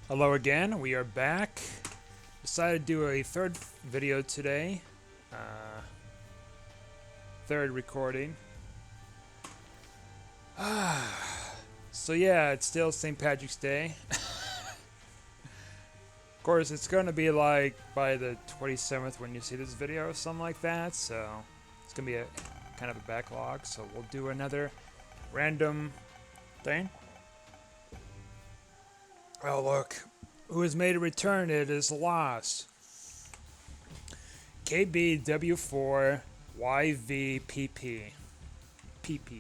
Hello again, we are back. Decided to do a third video today. Third recording. So yeah, it's still St. Patrick's Day. Of course, it's going to be like by the 27th when you see this video or something like that. So it's going to be a kind of a backlog. So we'll do another random thing. Oh look, who has made a return? It is lost. KBW4YVPP. PP.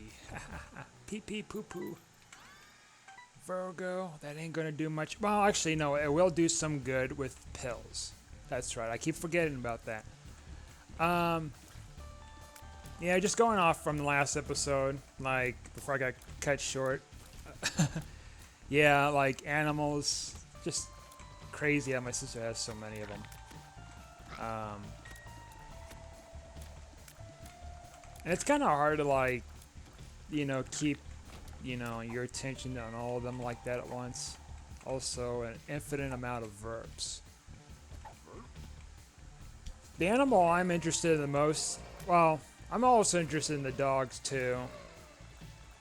PP poo poo. Virgo, that ain't gonna do much. Well, actually, no, it will do some good with pills. That's right, I keep forgetting about that. Yeah, just going off from the last episode, like, before I got cut short. Yeah, like, animals, just crazy how my sister has so many of them. And it's kind of hard to, like, keep, your attention on all of them like that at once. Also, an infinite amount of verbs. The animal I'm interested in the most, well, I'm also interested in the dogs too.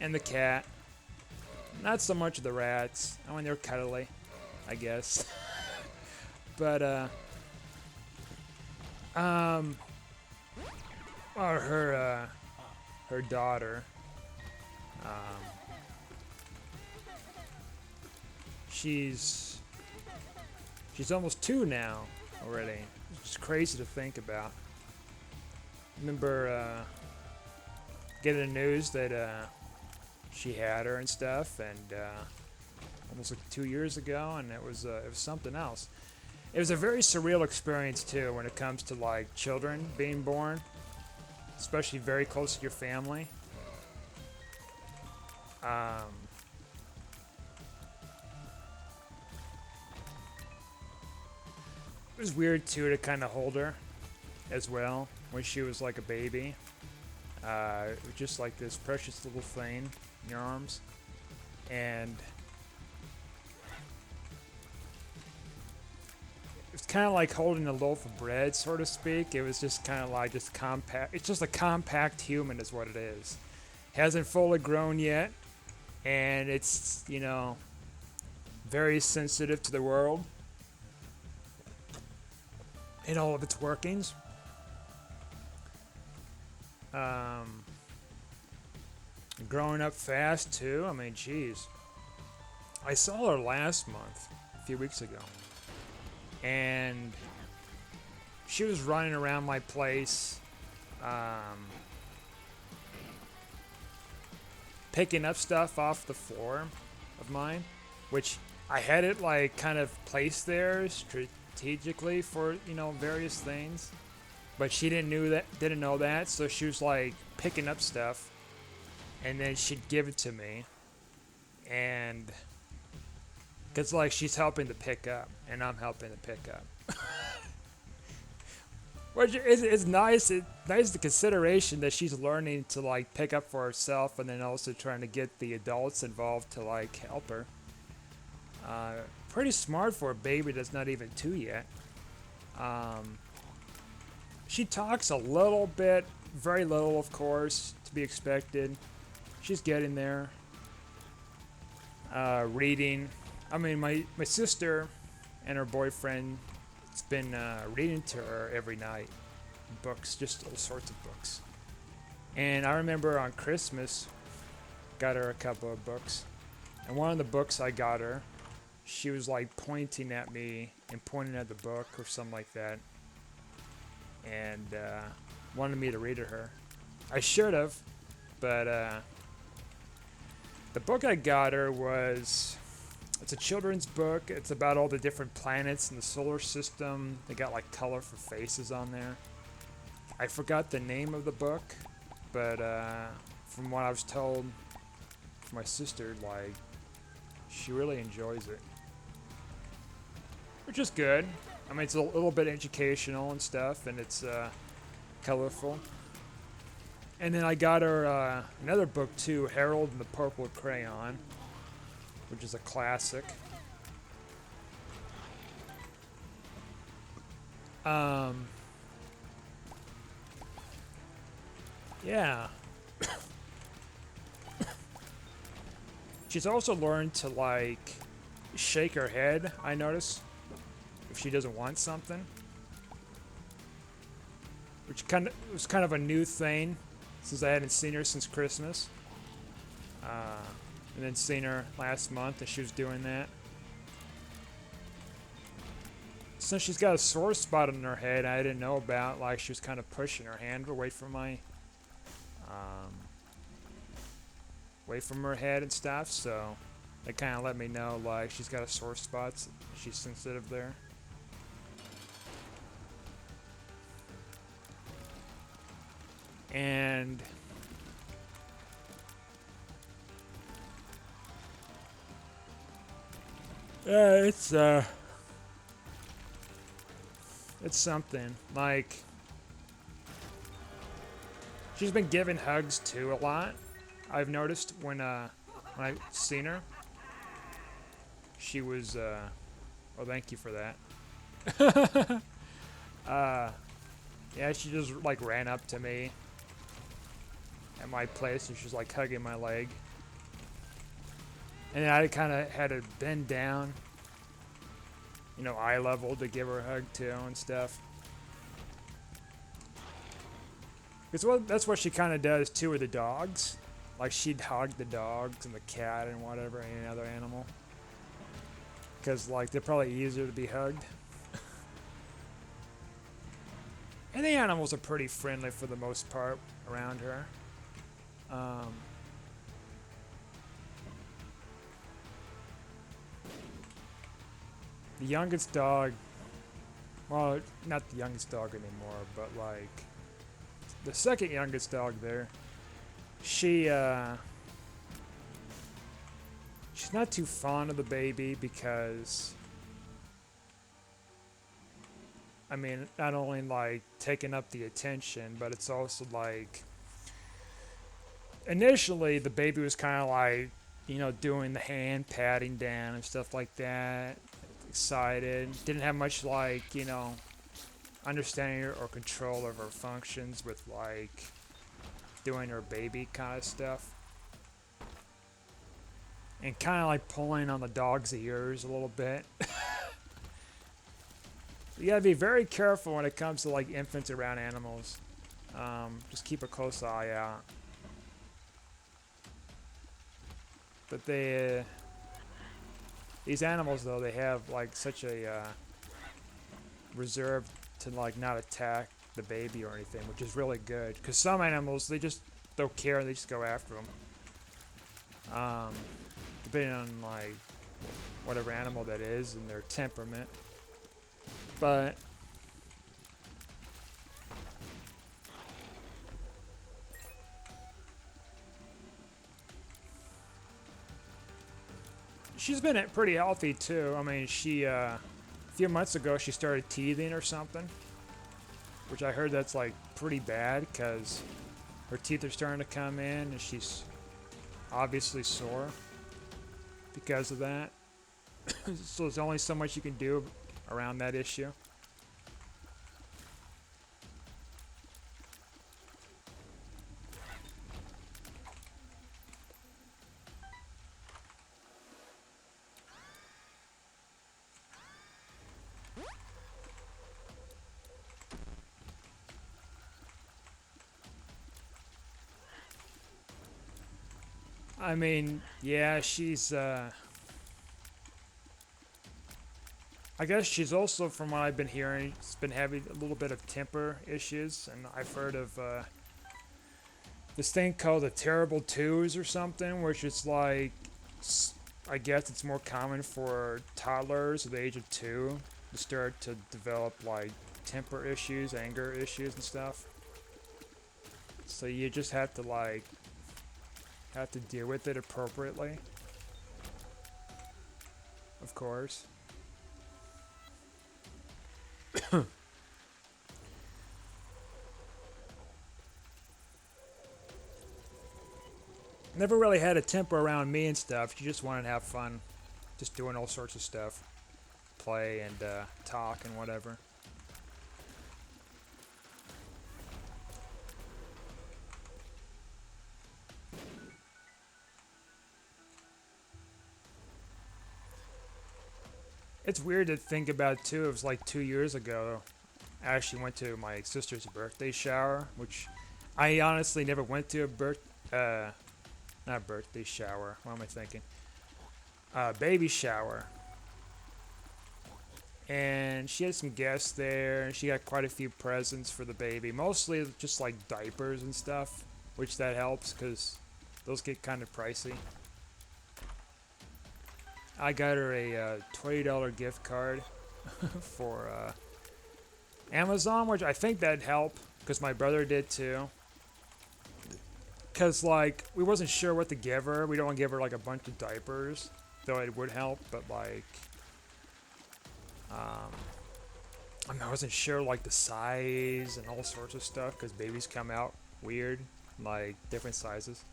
And the cat. Not so much the rats. I mean, they're cuddly, I guess. But, or her daughter. She's almost 2 now already. It's just crazy to think about. Remember getting the news that she had her and stuff, and almost like 2 years ago, and it was something else. It was a very surreal experience too when it comes to like children being born, especially very close to your family. It was weird too to kind of hold her as well when she was like a baby. It was just like this precious little thing in your arms, and it's kind of like holding a loaf of bread, so to speak. It was just kind of like just compact. It's just a compact human, is what it is. Hasn't fully grown yet, and it's very sensitive to the world in all of its workings. Growing up fast too. I mean, geez. I saw her last month, a few weeks ago, and she was running around my place, picking up stuff off the floor of mine, which I had it like kind of placed there strategically for various things, but she didn't know that, so she was like picking up stuff, and then she'd give it to me, and because like she's helping to pick up, and I'm helping to pick up. Which is nice. It's nice the consideration that she's learning to like pick up for herself, and then also trying to get the adults involved to like help her. Pretty smart for a baby that's not even 2 yet. She talks a little bit, very little, of course, to be expected. She's getting there. Reading. I mean, my sister and her boyfriend has been reading to her every night. Books, just all sorts of books. And I remember on Christmas, got her a couple of books. And one of the books I got her, she was like pointing at me and pointing at the book or something like that. And wanted me to read to her. I should have, but the book I got her it's a children's book. It's about all the different planets in the solar system. They got like colorful faces on there. I forgot the name of the book, but from what I was told from my sister, like, she really enjoys it. Which is good. I mean, it's a little bit educational and stuff, and it's colorful. And then I got her another book too, Harold and the Purple Crayon, which is a classic. Um, yeah. She's also learned to like shake her head, I notice, if she doesn't want something. Which was kind of a new thing since I hadn't seen her since Christmas. And then seen her last month and she was doing that. Since she's got a sore spot on her head I didn't know about, like she was kind of pushing her hand away from away from her head and stuff, so that kind of let me know like she's got a sore spot, she's sensitive there. And yeah, it's something. Like she's been giving hugs too a lot. I've noticed when I've seen her. She was oh, thank you for that. Yeah, she just like ran up to me at my place and she was like hugging my leg. And then I kind of had to bend down, you know, eye level to give her a hug too and stuff. Because that's what she kind of does too with the dogs. Like she'd hug the dogs and the cat and whatever, any other animal. Because like they're probably easier to be hugged. And the animals are pretty friendly for the most part around her. The youngest dog, well, not the youngest dog anymore, but like the second youngest dog there, she's not too fond of the baby because, I mean, not only like taking up the attention, but it's also like initially the baby was kind of like, you know, doing the hand patting down and stuff like that, excited, didn't have much like, you know, understanding or control of her functions with like doing her baby kind of stuff. And kind of like pulling on the dog's ears a little bit. You gotta be very careful when it comes to like infants around animals. Just keep a close eye out. But these animals though, they have like such a reserve to like not attack the baby or anything, which is really good. Because some animals, they just don't care, they just go after them. Depending on like whatever animal that is and their temperament. But she's been pretty healthy too. I mean, she a few months ago she started teething or something, which I heard that's like pretty bad because her teeth are starting to come in and she's obviously sore because of that. So there's only so much you can do around that issue. I mean, yeah, she's I guess she's also, from what I've been hearing, she's been having a little bit of temper issues, and I've heard of this thing called the terrible twos or something, which is like, I guess it's more common for toddlers at the age of 2 to start to develop like temper issues, anger issues, and stuff. So you just have to like deal with it appropriately, of course. Never really had a temper around me and stuff. She just wanted to have fun, just doing all sorts of stuff, play and talk and whatever. It's weird to think about too. It was like 2 years ago. I actually went to my sister's birthday shower, which I honestly never went to a not birthday shower. What am I thinking? Baby shower. And she had some guests there, and she got quite a few presents for the baby. Mostly just like diapers and stuff, which that helps because those get kind of pricey. I got her a $20 gift card for Amazon, which I think that'd help because my brother did too. Because like we wasn't sure what to give her. We don't want to give her like a bunch of diapers, though it would help. But like, I mean, I wasn't sure like the size and all sorts of stuff because babies come out weird, like different sizes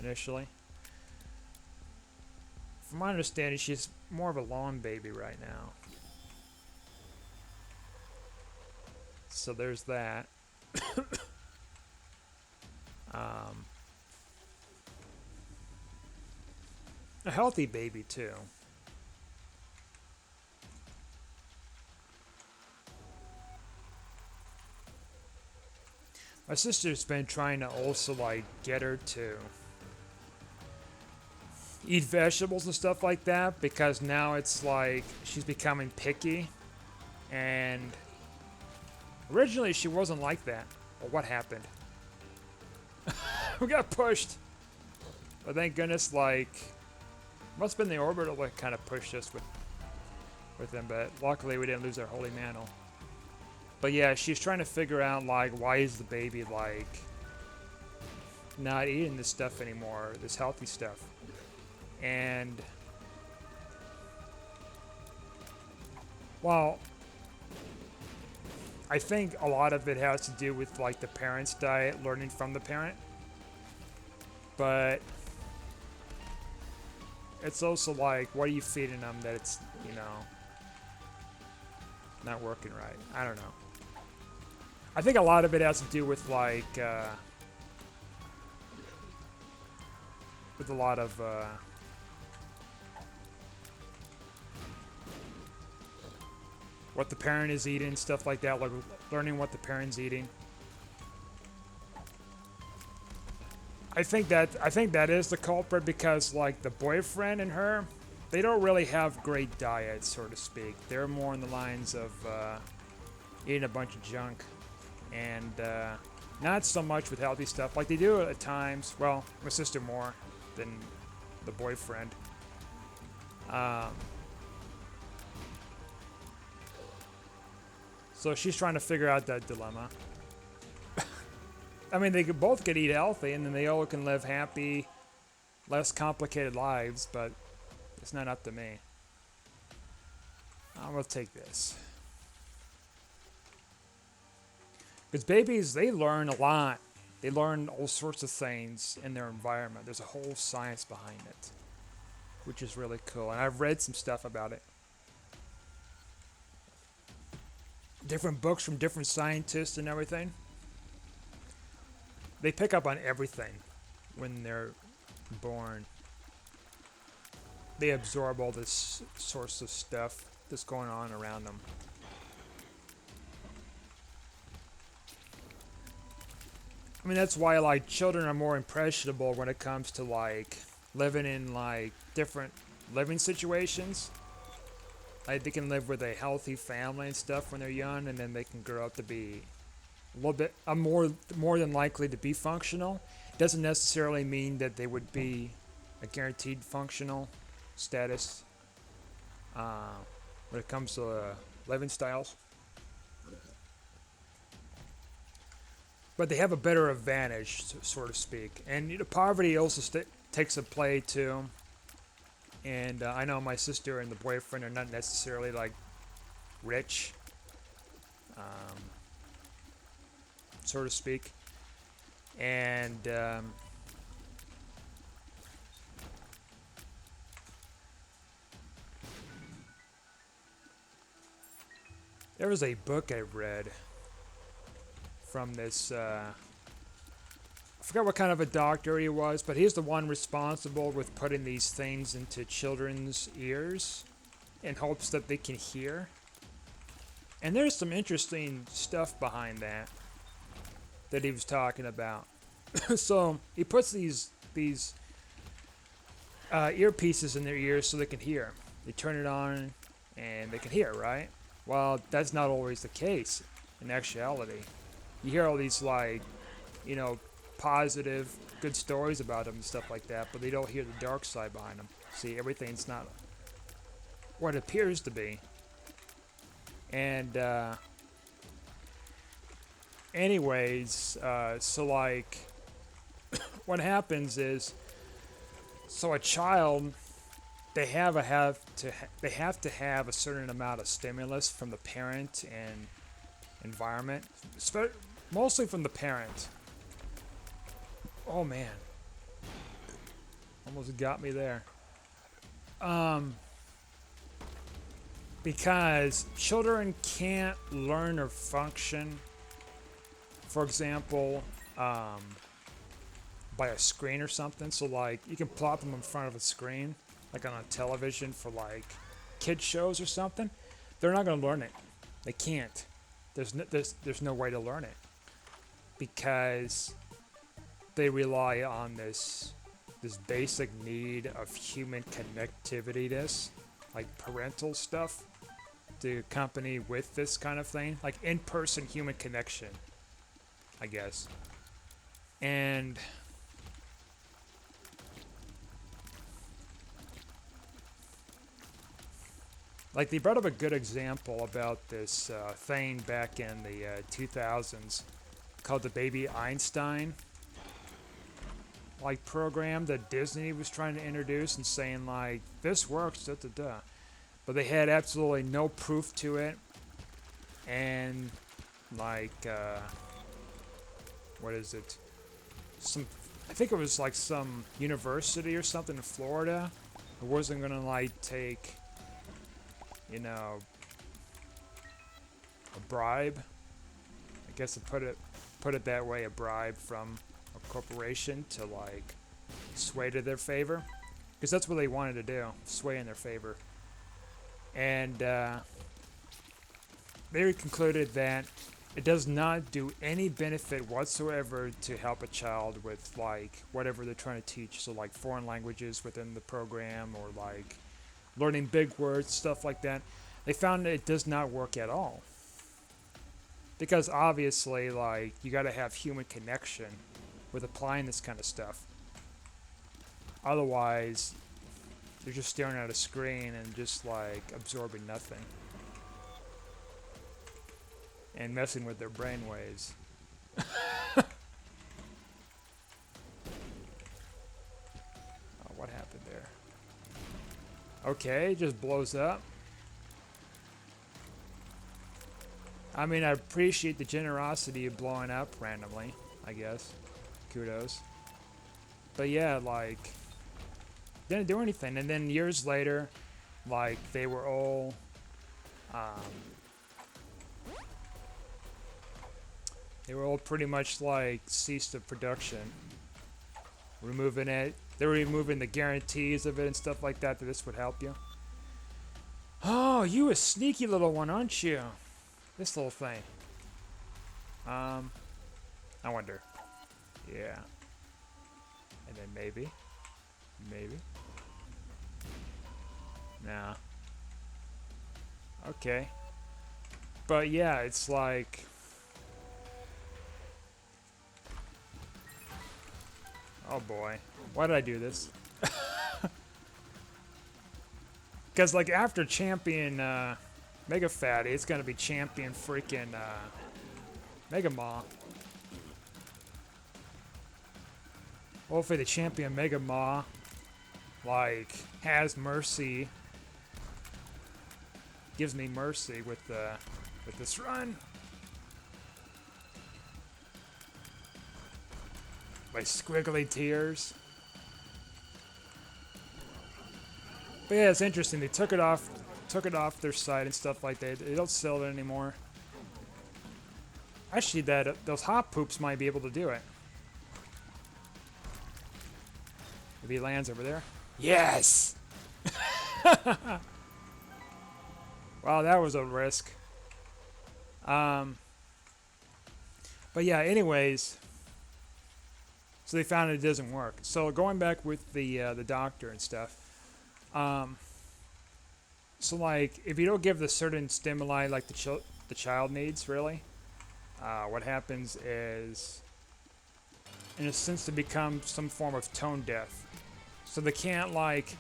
initially. From my understanding, she's more of a long baby right now. So there's that. um, a healthy baby too. My sister's been trying to also like get her to eat vegetables and stuff like that because now it's like she's becoming picky, and originally she wasn't like that. Well, what happened? We got pushed. But thank goodness, like, must have been the orbital that kind of pushed us with them, but luckily we didn't lose our holy mantle. But yeah, she's trying to figure out, like, why is the baby, like, not eating this stuff anymore, this healthy stuff. And, well, I think a lot of it has to do with, like, the parent's diet, learning from the parent. But it's also like, what are you feeding them that it's, you know, not working right? I don't know. I think a lot of it has to do with like, with a lot of, what the parent is eating, stuff like that, like learning what the parent's eating. I think that is the culprit because like the boyfriend and her, they don't really have great diets, so to speak. They're more in the lines of eating a bunch of junk, and not so much with healthy stuff. Like they do at times. Well, my sister more than the boyfriend. So she's trying to figure out that dilemma. I mean, they could both eat healthy, and then they all can live happy, less complicated lives, but it's not up to me. I'm going to take this. Because babies, they learn a lot. They learn all sorts of things in their environment. There's a whole science behind it, which is really cool. And I've read some stuff about it. Different books from different scientists and everything. They pick up on everything when they're born. They absorb all this sorts of stuff that's going on around them. I mean, that's why like children are more impressionable when it comes to like living in like different living situations. Like they can live with a healthy family and stuff when they're young, and then they can grow up to be a little bit more than likely to be functional. It doesn't necessarily mean that they would be a guaranteed functional status when it comes to living styles. But they have a better advantage, so to speak. And you know, poverty also takes a play too. And I know my sister and the boyfriend are not necessarily like rich. So to speak. And there was a book I read from this, I forgot what kind of a doctor he was, but he's the one responsible with putting these things into children's ears. in hopes that they can hear. And there's some interesting stuff behind that he was talking about. So he puts these earpieces in their ears so they can hear. They turn it on and they can hear, right? Well, that's not always the case in actuality. You hear all these, like, you know, positive, good stories about them and stuff like that, but they don't hear the dark side behind them. See, everything's not what it appears to be. And anyways, so like what happens is, so a child, they have to have a certain amount of stimulus from the parent and environment, mostly from the parent. Oh man, almost got me there. Because children can't learn or function, for example, by a screen or something. So like you can plop them in front of a screen, like on a television for like kid shows or something. They're not going to learn it. They can't. There's no way to learn it because they rely on this basic need of human connectivity, like parental stuff, to accompany with this kind of thing, like in-person human connection, I guess. And like they brought up a good example about this thing back in the 2000s called the Baby Einstein like program that Disney was trying to introduce and saying like this works, da da da. But they had absolutely no proof to it. And like what is it? I think it was like some university or something in Florida who wasn't gonna like take, you know, a bribe. I guess to put it that way, a bribe from a corporation to like sway to their favor, because that's what they wanted to do, sway in their favor. And they concluded that it does not do any benefit whatsoever to help a child with like whatever they're trying to teach, so like foreign languages within the program or like learning big words, stuff like that. They found that it does not work at all, because obviously like you got to have human connection with applying this kind of stuff. Otherwise they're just staring at a screen and just like absorbing nothing and messing with their brain waves. Oh, what happened there? Okay, it just blows up. I mean, I appreciate the generosity of blowing up randomly, I guess. Kudos. But yeah, like, didn't do anything. And then years later, like, they were all, pretty much like ceased of production. Removing it. They were removing the guarantees of it and stuff like that this would help you. Oh, you a sneaky little one, aren't you? This little thing. I wonder. Yeah. And then maybe. Nah. Okay. But yeah, it's like... Oh boy. Why did I do this? Because like after Champion Mega Fatty, it's gonna be Champion freaking Mega Maw. Hopefully the Champion Mega Maw like has mercy, gives me mercy with this run. My squiggly tears. But yeah, it's interesting. They took it off their site and stuff like that. They don't sell it anymore. Actually, those hop poops might be able to do it. Maybe he lands over there. Yes. Wow, that was a risk. Um, but yeah, anyways, so they found it doesn't work. So going back with the doctor and stuff. Um, so like, if you don't give the certain stimuli like the child needs, really, what happens is, in a sense, they become some form of tone deaf. So they can't like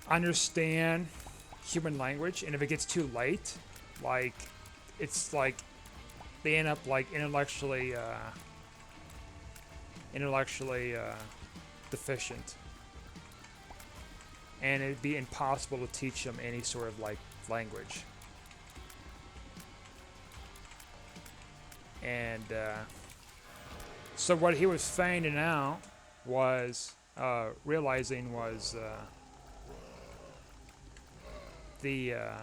understand human language, and if it gets too late, like it's like they end up like intellectually deficient, and it'd be impossible to teach them any sort of like language. And so what he was finding out was realizing was the uh,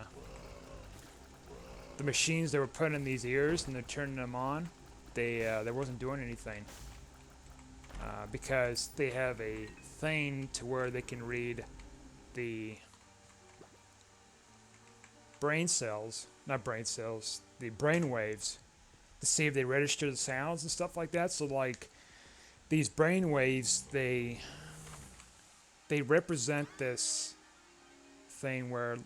the machines they were putting in these ears and they're turning them on, they wasn't doing anything because they have a thing to where they can read the the brain waves to see if they register the sounds and stuff like that. So like these brain waves, they represent this thing where,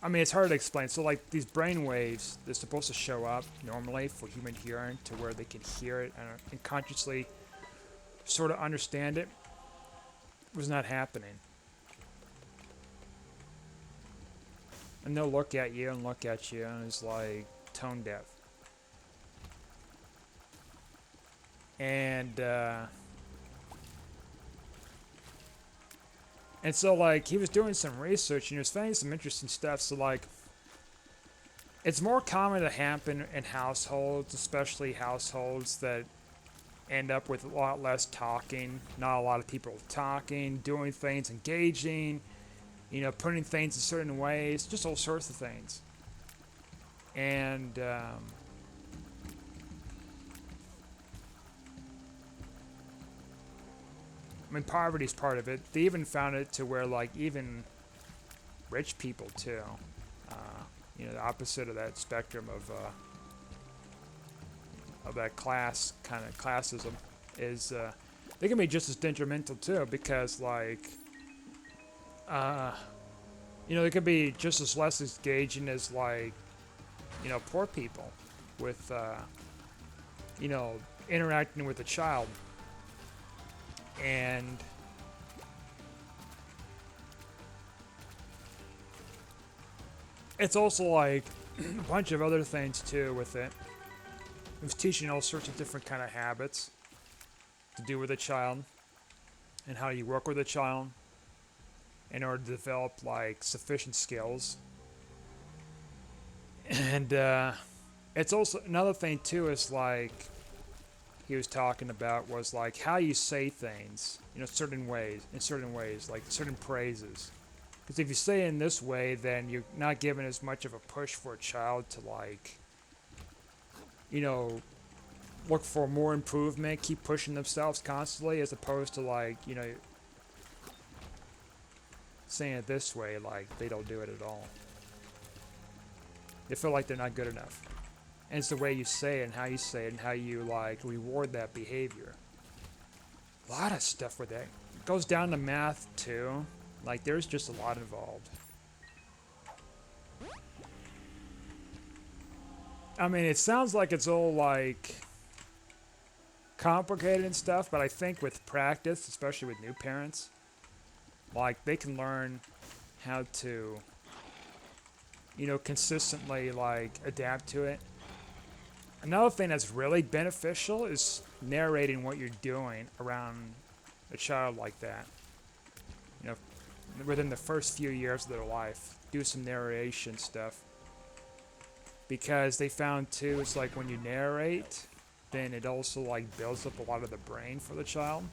I mean, it's hard to explain. So like these brain waves, they're supposed to show up normally for human hearing to where they can hear it and consciously sort of understand it. It was not happening. And they'll look at you and look at you and it's like tone deaf. And so like he was doing some research and he was finding some interesting stuff. So like it's more common to happen in households, especially households that end up with a lot less talking, not a lot of people talking, doing things, engaging, putting things in certain ways, just all sorts of things. And I mean, poverty's part of it. They even found it to where, like, even rich people too, the opposite of that spectrum of that class kind of classism, is they can be just as detrimental too because, like, they could be just as less engaging as like, poor people with, interacting with a child. And it's also like a bunch of other things too with it. It was teaching all sorts of different kind of habits to do with a child and how you work with a child in order to develop like sufficient skills. And it's also another thing too is like he was talking about was like how you say things, in certain ways, like certain praises. Because if you say it in this way, then you're not giving as much of a push for a child to like, look for more improvement, keep pushing themselves constantly, as opposed to like, saying it this way, like they don't do it at all. They feel like they're not good enough. And it's the way you say it and how you say it and how you like reward that behavior. A lot of stuff with that. It goes down to math too. Like there's just a lot involved. I mean, it sounds like it's all like complicated and stuff, but I think with practice, especially with new parents, like they can learn how to, consistently like adapt to it. Another thing that's really beneficial is narrating what you're doing around a child like that. Within the first few years of their life, do some narration stuff. Because they found too, it's like when you narrate, then it also like builds up a lot of the brain for the child.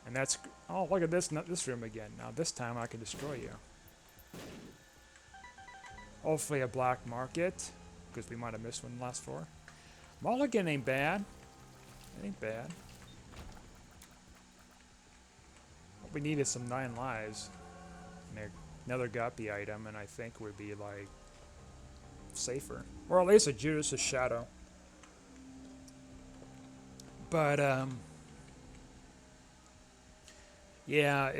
And that's, oh, look at this room again. Now this time I can destroy you. Hopefully a black market, because we might have missed one in the last four. Mulligan ain't bad. It ain't bad. What we need is some 9 lives. another guppy item, and I think would be like safer, or at least a Judas' Shadow. But yeah,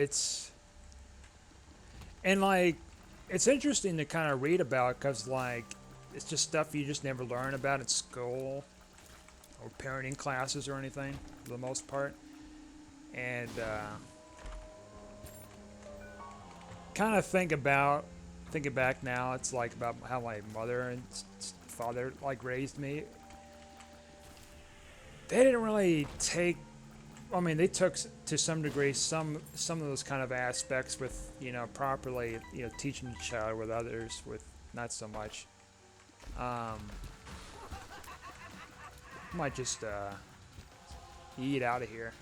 and like it's interesting to kind of read about because like it's just stuff you just never learn about in school or parenting classes or anything for the most part, and kind of thinking back now, it's like about how my mother and father like raised me. They didn't really take. I mean, they took to some degree some of those kind of aspects with properly teaching the child, with others with not so much. Um, might just eat out of here.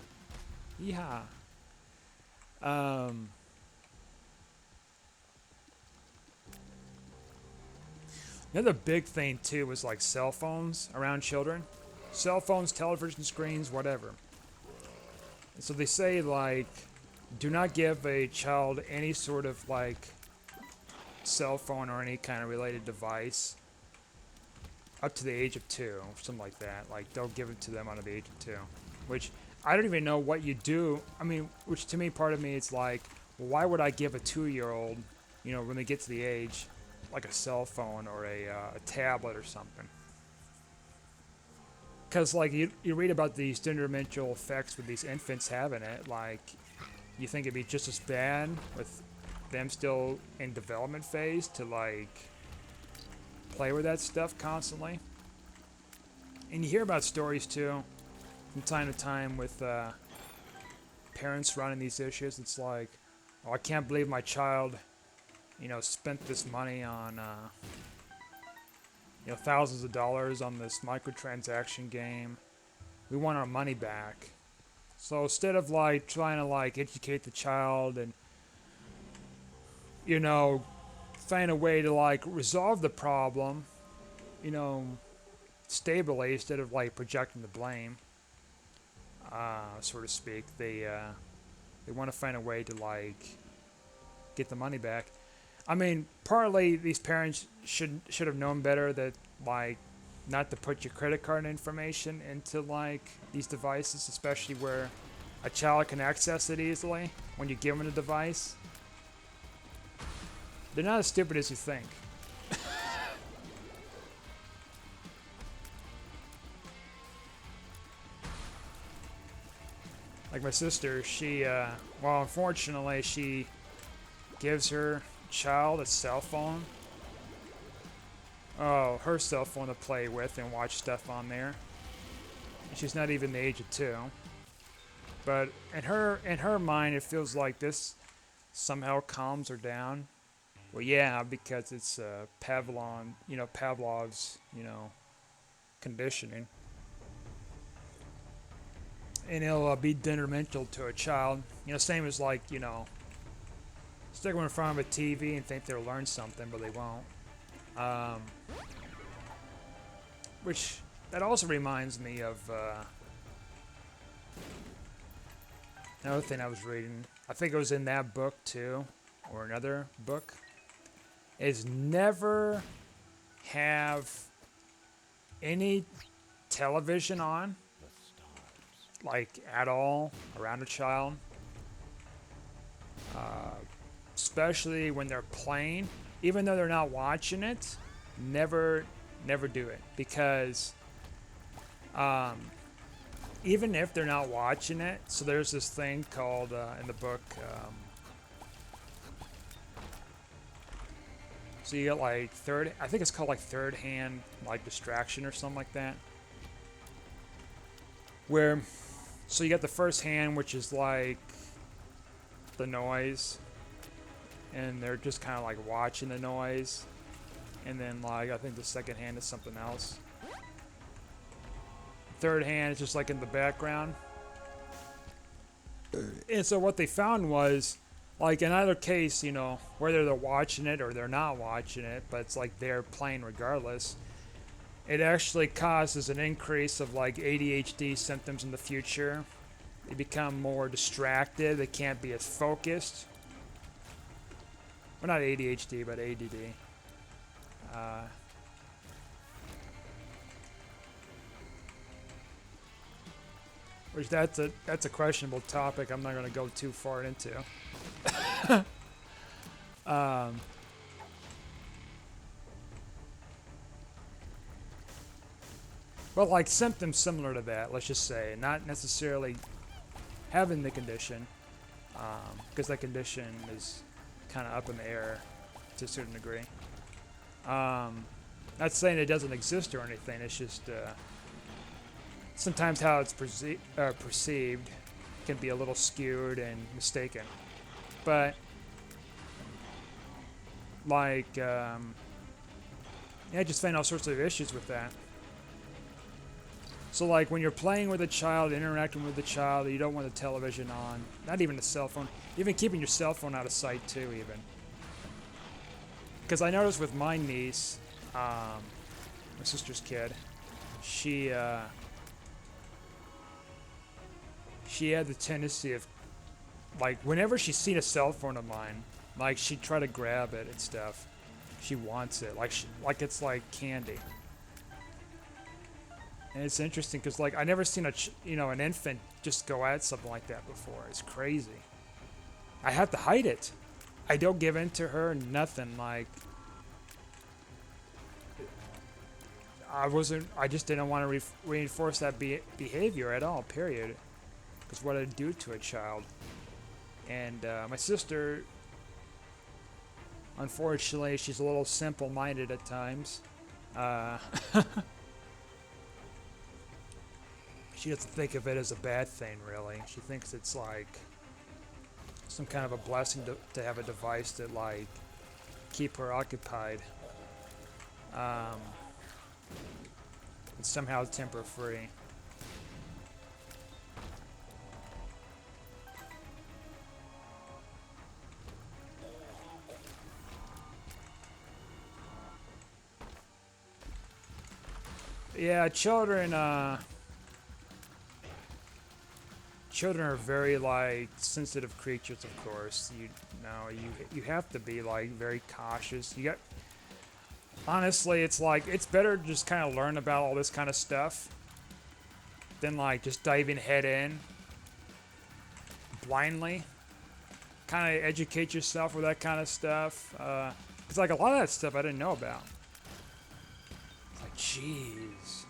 Yeah. Um, Another big thing too was like cell phones around children, cell phones, television screens, whatever. So they say like, do not give a child any sort of like cell phone or any kind of related device up to the age of 2, something like that. Like don't give it to them under the age of 2, which I don't even know what you do. I mean, which to me, part of me, it's like, well, why would I give a 2-year-old, when they get to the age, like a cell phone or a tablet or something? Because like you read about these detrimental effects with these infants having it, like you think it'd be just as bad with them still in development phase to like play with that stuff constantly. And you hear about stories too from time to time with parents running these issues. It's like, oh, I can't believe my child spent this money on thousands of dollars on this microtransaction game. We want our money back. So instead of like trying to like educate the child and find a way to like resolve the problem, stably, instead of like projecting the blame, so to speak, they want to find a way to like get the money back. I mean, partly these parents should have known better that like not to put your credit card information into like these devices, especially where a child can access it easily when you give them a device. They're not as stupid as you think. Like my sister, she, unfortunately, she gives her child a cell phone. Oh, her cell phone to play with and watch stuff on there. And she's not even the age of 2. But in her mind, it feels like this somehow calms her down. Well, yeah, because it's Pavlov's, conditioning. And it'll be detrimental to a child. Same as like, stick them in front of a TV and think they'll learn something, but they won't. Which, that also reminds me of another thing I was reading. I think it was in that book too, or another book. Is never have any television on, like at all, around a child. Especially when they're playing, even though they're not watching it, never do it, because even if they're not watching it, so there's this thing called in the book, so you get like I think it's called like third hand like distraction or something like that, where so you got the first hand, which is like the noise, and they're just kind of like watching the noise, and then like I think the second hand is something else. Third hand is just like in the background. And so what they found was, like in either case, whether they're watching it or they're not watching it, but it's like they're playing regardless, it actually causes an increase of like ADHD symptoms in the future. They become more distracted, they can't be as focused. Well, not ADHD, but ADD. Uh, which that's a questionable topic. I'm not going to go too far into. Um, but like symptoms similar to that, let's just say, not necessarily having the condition, because that condition is kind of up in the air to a certain degree. Not saying it doesn't exist or anything. It's just sometimes how it's perceived can be a little skewed and mistaken. But like, yeah, I just find all sorts of issues with that. So like when you're playing with a child, interacting with the child, you don't want the television on, not even the cell phone, even keeping your cell phone out of sight too, even. Because I noticed with my niece, my sister's kid, she had the tendency of, like, whenever she's seen a cell phone of mine, like she'd try to grab it and stuff. She wants it, like it's like candy. And it's interesting because, like, I never seen an infant just go at something like that before. It's crazy. I have to hide it. I don't give in to her, nothing. Like, I just didn't want to reinforce that behavior at all, period. Because what it'd do to a child. And my sister, unfortunately, she's a little simple-minded at times. She doesn't think of it as a bad thing, really. She thinks it's like some kind of a blessing to have a device that, like, keep her occupied. And somehow temper-free. Yeah, children are very, like, sensitive creatures, of course. You have to be, like, very cautious. Honestly, it's like, it's better to just kind of learn about all this kind of stuff than, like, just diving head in blindly. Kind of educate yourself with that kind of stuff. Because, like, a lot of that stuff I didn't know about. It's like, jeez.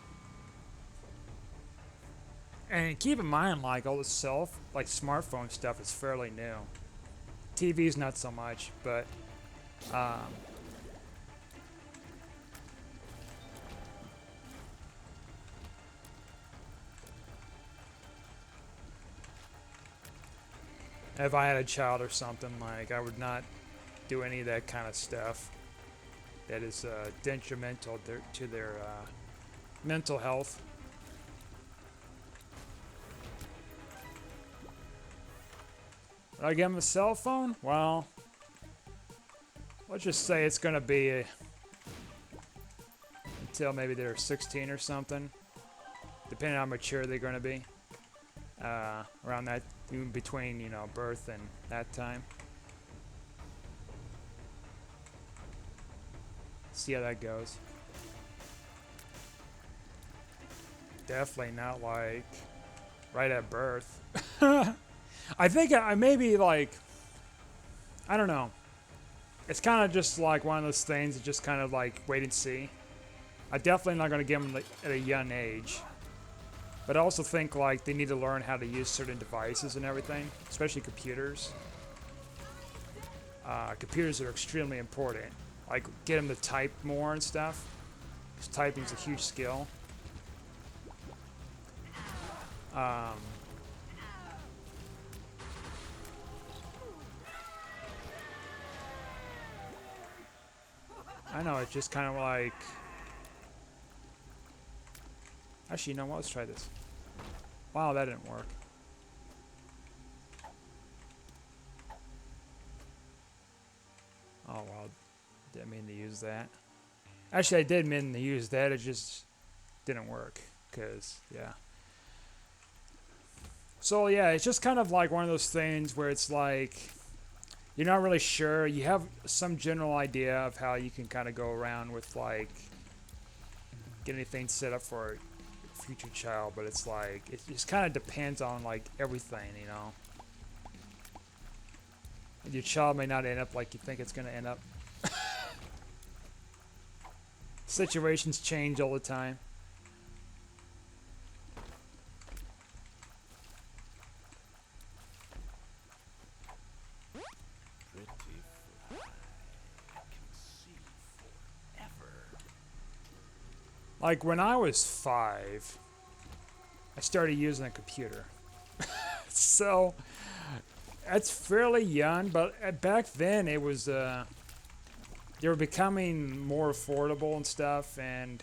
And keep in mind, like, all this smartphone stuff is fairly new. TV's not so much, but if I had a child or something, like, I would not do any of that kind of stuff that is detrimental to their mental health. Would I give them a cell phone? Well, let's just say it's going to be until maybe they're 16 or something, depending on how mature they're going to be. Around that, in between, birth and that time. See how that goes. Definitely not, like, right at birth. I think I maybe, like, I don't know. It's kind of just like one of those things that just kind of like wait and see. I'm definitely not going to give them at a young age. But I also think, like, they need to learn how to use certain devices and everything, especially computers. Computers are extremely important. Like, get them to type more and stuff. Because typing's a huge skill. I know, it's just kind of like... Actually, you know what? Let's try this. Wow, that didn't work. Oh, well, didn't mean to use that. Actually, I did mean to use that. It just didn't work. Because, yeah. So, yeah, it's just kind of like one of those things where it's like... you're not really sure. You have some general idea of how you can kind of go around with like get anything set up for a future child, but it's like it just kind of depends on like everything, you know. Your child may not end up like you think it's going to end up. Situations change all the time. Like when I was 5, I started using a computer. So that's fairly young, but back then it was they were becoming more affordable and stuff, and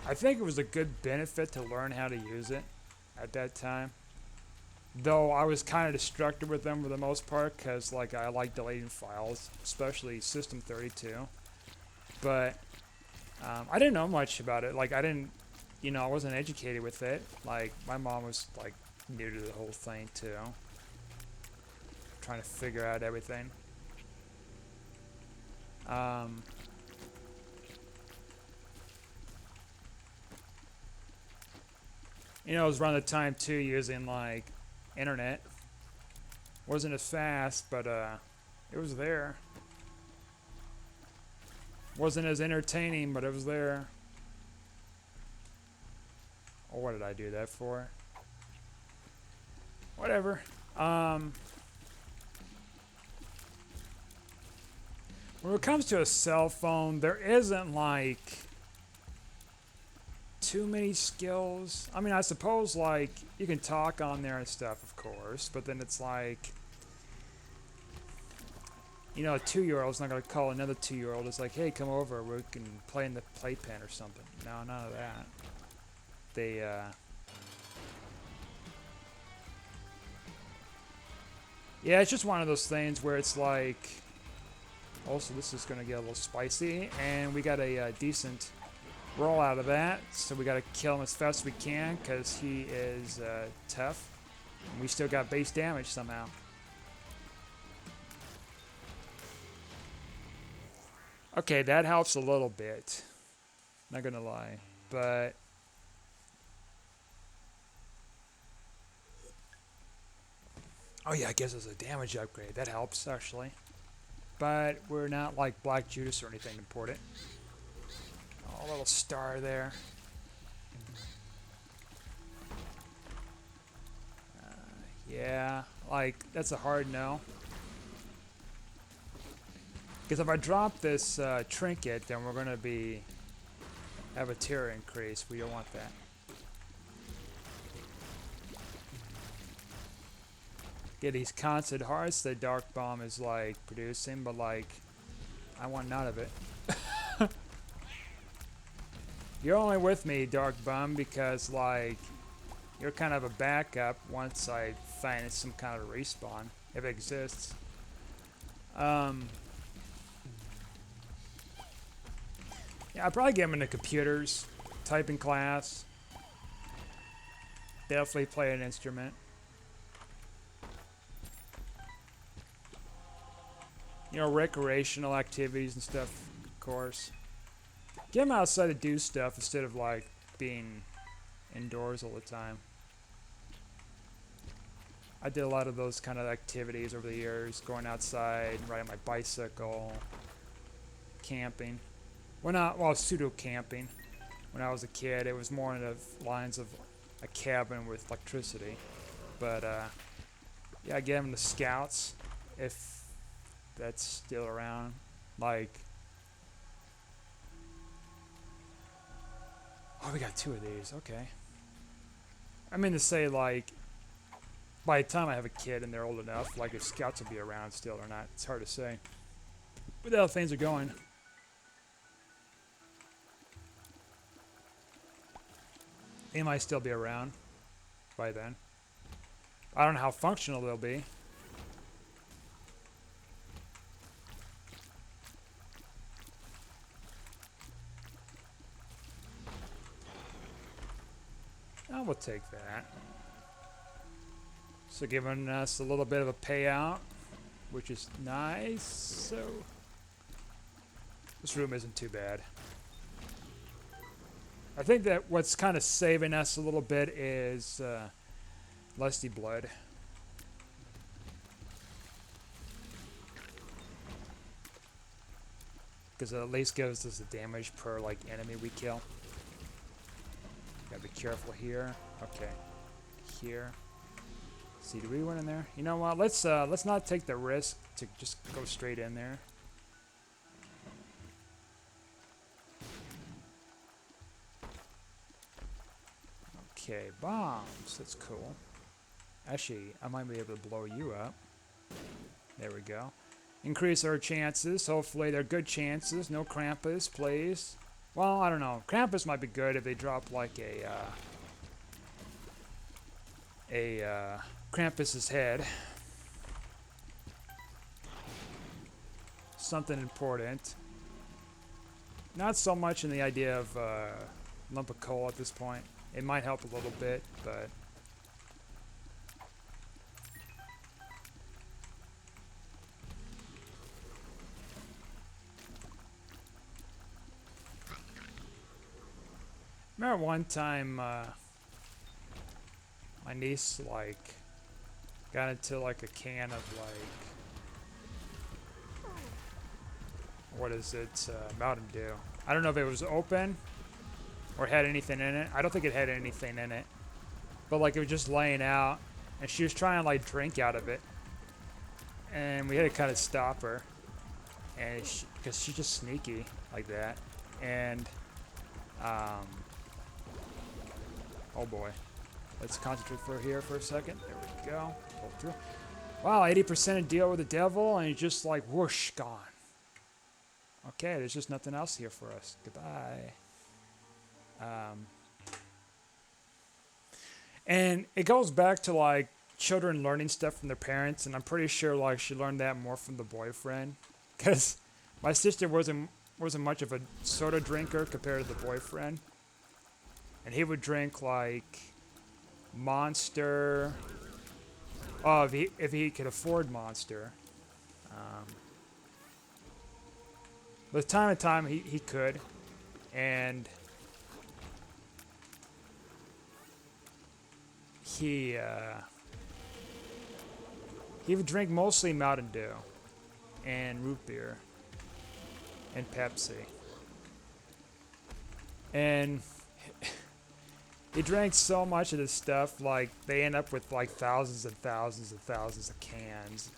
I think it was a good benefit to learn how to use it at that time. Though I was kind of destructive with them for the most part, because like I like deleting files, especially System 32. But I didn't know much about it. Like I didn't, you know, I wasn't educated with it. Like my mom was like new to the whole thing too, trying to figure out everything. Um, you know, it was around the time too using like internet. Wasn't as fast, but it was there. Wasn't as entertaining, but it was there. Or what did I do that for? Whatever. When it comes to a cell phone, there isn't like too many skills. I mean, I suppose like you can talk on there and stuff, of course, but then it's like, you know, a 2-year-old's not gonna call another 2-year-old. It's like, hey, come over, we can play in the playpen or something. No, none of that. They yeah, it's just one of those things where it's like, also this is gonna get a little spicy, and we got a decent roll out of that, so we gotta kill him as fast as we can because he is tough, and we still got base damage somehow. Okay, that helps a little bit, not gonna lie, but oh yeah, I guess it's a damage upgrade. That helps actually, but we're not like Black Judas or anything important. Oh, a little star there. Yeah, like that's a hard no. Because if I drop this trinket, then we're gonna be have a tier increase. We don't want that. Get these constant hearts that Dark Bomb is like producing, but like I want none of it. You're only with me, Dark Bomb, because like you're kind of a backup once I find some kind of respawn, if it exists. Yeah, I'll probably get him into computers, typing class. Definitely play an instrument. You know, recreational activities and stuff, of course. Get him outside to do stuff instead of like being indoors all the time. I did a lot of those kind of activities over the years, going outside, riding my bicycle, camping. Well, pseudo camping. When I was a kid, it was more in the lines of a cabin with electricity. But yeah, I get him the scouts if that's still around. Like, oh, we got 2 of these. Okay. I mean to say, like, by the time I have a kid and they're old enough, like if scouts will be around still or not, it's hard to say. But how things are going. They might still be around by then. I don't know how functional they'll be. Oh, we'll take that. So giving us a little bit of a payout, which is nice. So this room isn't too bad. I think that what's kind of saving us a little bit is Lusty Blood. Because it at least gives us the damage per like enemy we kill. Gotta be careful here. Okay. Here. See, do we went in there? You know what? Let's not take the risk to just go straight in there. Okay, bombs. That's cool. Actually, I might be able to blow you up. There we go. Increase our chances. Hopefully they're good chances. No Krampus, please. Well, I don't know. Krampus might be good if they drop like a Krampus's head. Something important. Not so much in the idea of lump of coal at this point. It might help a little bit, but remember one time my niece like got into like a can of like what is it, Mountain Dew. I don't know if it was open or had anything in it. I don't think it had anything in it, but like it was just laying out and she was trying to like drink out of it, and we had to kind of stop her, and because she's just sneaky like that. And oh boy, let's concentrate for here for a second. There we go. Pull through. Wow, 80% deal with the devil, and he's just like whoosh, gone. Okay, there's just nothing else here for us. Goodbye. And it goes back to like children learning stuff from their parents, and I'm pretty sure like she learned that more from the boyfriend, because my sister wasn't much of a soda drinker compared to the boyfriend, and he would drink like Monster. Oh, if he could afford Monster. But time to time he could, and he would drink mostly Mountain Dew and root beer and Pepsi. And he drank so much of this stuff, like they end up with like thousands and thousands and thousands of cans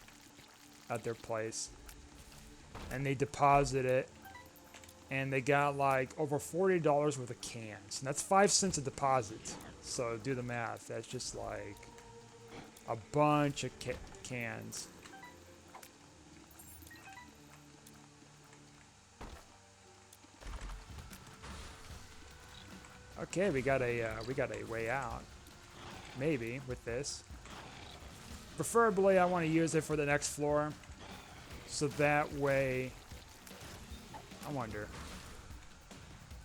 at their place. And they deposit it, and they got like over $40 worth of cans. And that's 5 cents a deposit. So do the math. That's just like a bunch of cans. Okay, we got a way out. Maybe with this. Preferably, I want to use it for the next floor, so that way. I wonder.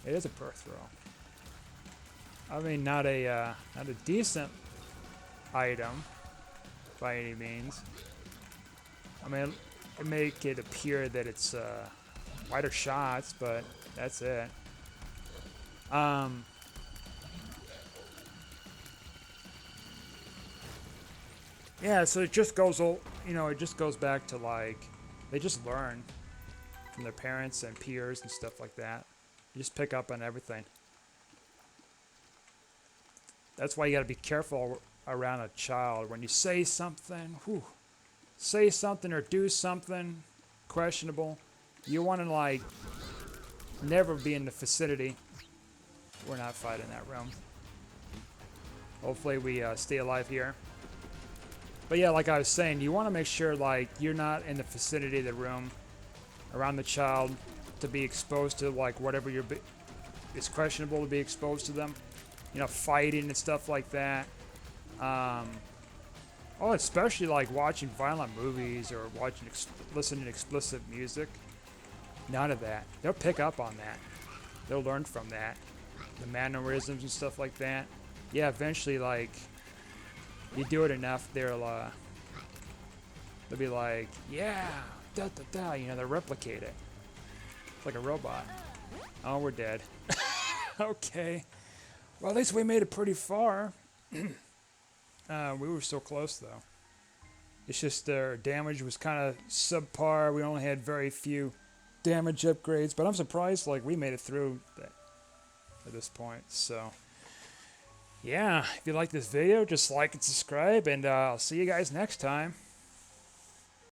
It is a birth row. I mean, not a decent item by any means. I mean, it make it appear that it's wider shots, but that's it. Yeah, so it just goes, it just goes back to like, they just learn from their parents and peers and stuff like that. You just pick up on everything. That's why you gotta be careful around a child. When you say something, say something or do something questionable, you wanna like, never be in the vicinity. We're not fighting that room. Hopefully we stay alive here. But yeah, like I was saying, you want to make sure like you're not in the vicinity of the room around the child to be exposed to like whatever it's questionable to be exposed to them. Fighting and stuff like that. Especially like watching violent movies or listening to explicit music. None of that. They'll pick up on that. They'll learn from that. The mannerisms and stuff like that. Yeah, eventually like You do it enough, they'll be like, yeah, da da da. You know, they'll replicate it. It's like a robot. Oh, we're dead. Okay. Well, at least we made it pretty far. We were so close, though. It's just our damage was kind of subpar. We only had very few damage upgrades, but I'm surprised, like, we made it through that at this point. So, yeah, if you like this video, just like and subscribe, and I'll see you guys next time.